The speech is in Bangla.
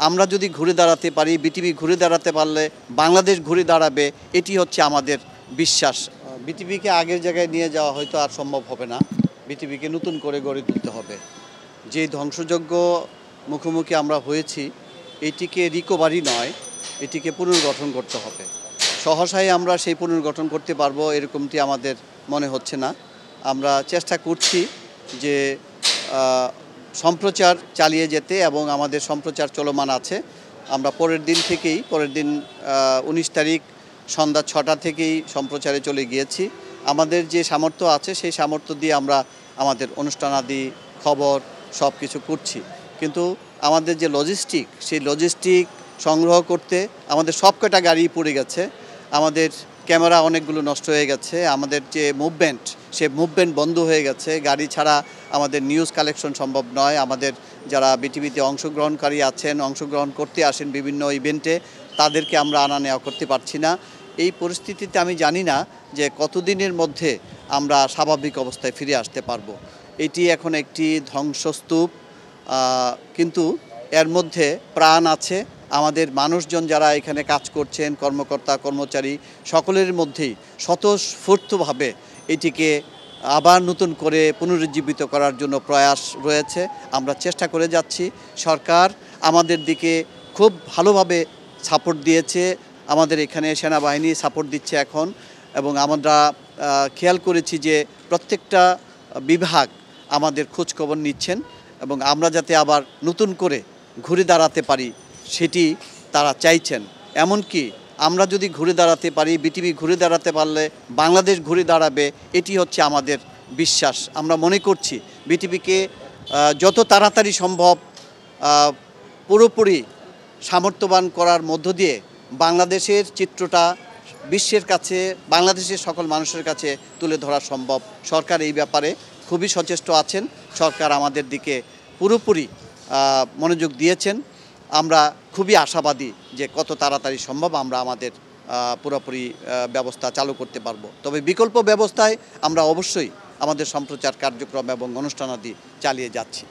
আমরা যদি ঘুরে দাঁড়াতে পারি, বিটিভি ঘুরে দাঁড়াতে পারলে বাংলাদেশ ঘুরে দাঁড়াবে, এটি হচ্ছে আমাদের বিশ্বাস। বিটিভিকে আগের জায়গায় নিয়ে যাওয়া হয়তো আর সম্ভব হবে না। বিটিভিকে নতুন করে গড়ে তুলতে হবে। যে ধ্বংসযজ্ঞ মুখোমুখি আমরা হয়েছি, এটিকে রিকভারি নয়, এটিকে পুনর্গঠন করতে হবে। সহসাই আমরা সেই পুনর্গঠন করতে পারবো এরকমটি আমাদের মনে হচ্ছে না। আমরা চেষ্টা করছি যে সম্প্রচার চালিয়ে যেতে, এবং আমাদের সম্প্রচার চলমান আছে। আমরা পরের দিন 19 তারিখ সন্ধ্যা 6টা থেকেই সম্প্রচারে চলে গিয়েছি। আমাদের যে সামর্থ্য আছে সেই সামর্থ্য দিয়ে আমরা আমাদের অনুষ্ঠানাদি, খবর সব কিছু করছি। কিন্তু আমাদের যে লজিস্টিক, সেই লজিস্টিক সংগ্রহ করতে আমাদের সব কটা গাড়ি পড়ে গেছে, আমাদের ক্যামেরা অনেকগুলো নষ্ট হয়ে গেছে, আমাদের যে মুভমেন্ট, সে মুভমেন্ট বন্ধ হয়ে গেছে। গাড়ি ছাড়া আমাদের নিউজ কালেকশন সম্ভব নয়। আমাদের যারা বিটিভিতে অংশগ্রহণকারী আছেন, অংশগ্রহণ করতে আসেন বিভিন্ন ইভেন্টে, তাদেরকে আমরা আনা নেওয়া করতে পারছি না। এই পরিস্থিতিতে আমি জানি না যে কতদিনের মধ্যে আমরা স্বাভাবিক অবস্থায় ফিরে আসতে পারবো। এটি এখন একটি ধ্বংসস্তূপ, কিন্তু এর মধ্যে প্রাণ আছে। আমাদের মানুষজন যারা এখানে কাজ করছেন, কর্মকর্তা কর্মচারী, সকলের মধ্যেই স্বতঃস্ফূর্তভাবে এটিকে আবার নতুন করে পুনরুজ্জীবিত করার জন্য প্রয়াস রয়েছে। আমরা চেষ্টা করে যাচ্ছি। সরকার আমাদের দিকে খুব ভালোভাবে সাপোর্ট দিয়েছে। আমাদের এখানে সেনাবাহিনী সাপোর্ট দিচ্ছে এখন, এবং আমরা খেয়াল করেছি যে প্রত্যেকটা বিভাগ আমাদের খোঁজখবর নিচ্ছেন, এবং আমরা যাতে আবার নতুন করে ঘুরে দাঁড়াতে পারি সেটি তারা চাইছেন। এমনকি আমরা যদি ঘুরে দাঁড়াতে পারি, বিটিভি ঘুরে দাঁড়াতে পারলে বাংলাদেশ ঘুরে দাঁড়াবে, এটি হচ্ছে আমাদের বিশ্বাস। আমরা মনে করছি বিটিভিকে যত তাড়াতাড়ি সম্ভব পুরোপুরি সামর্থ্যবান করার মধ্য দিয়ে বাংলাদেশের চিত্রটা বিশ্বের কাছে, বাংলাদেশের সকল মানুষের কাছে তুলে ধরা সম্ভব। সরকার এই ব্যাপারে খুবই সচেষ্ট আছেন। সরকার আমাদের দিকে পুরোপুরি মনোযোগ দিয়েছেন। আমরা খুবই আশাবাদী যে কত তাড়াতাড়ি সম্ভব আমরা আমাদের পুরোপুরি ব্যবস্থা চালু করতে পারবো। তবে বিকল্প ব্যবস্থায় আমরা অবশ্যই আমাদের সম্প্রচার কার্যক্রম এবং অনুষ্ঠানাদি চালিয়ে যাচ্ছি।